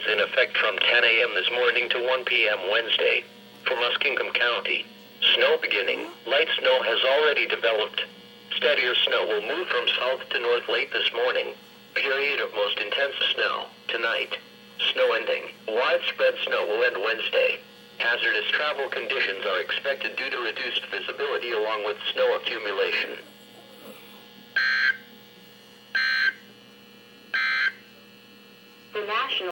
remains in effect from 10 a.m. this morning to 1 p.m. Wednesday. For Muskingum County, snow beginning. Light snow has already developed. Steadier snow will move from south to north late this morning. Period of most intense snow tonight. Snow ending. Widespread snow will end Wednesday. Hazardous travel conditions are expected due to reduced visibility along with snow accumulation. The National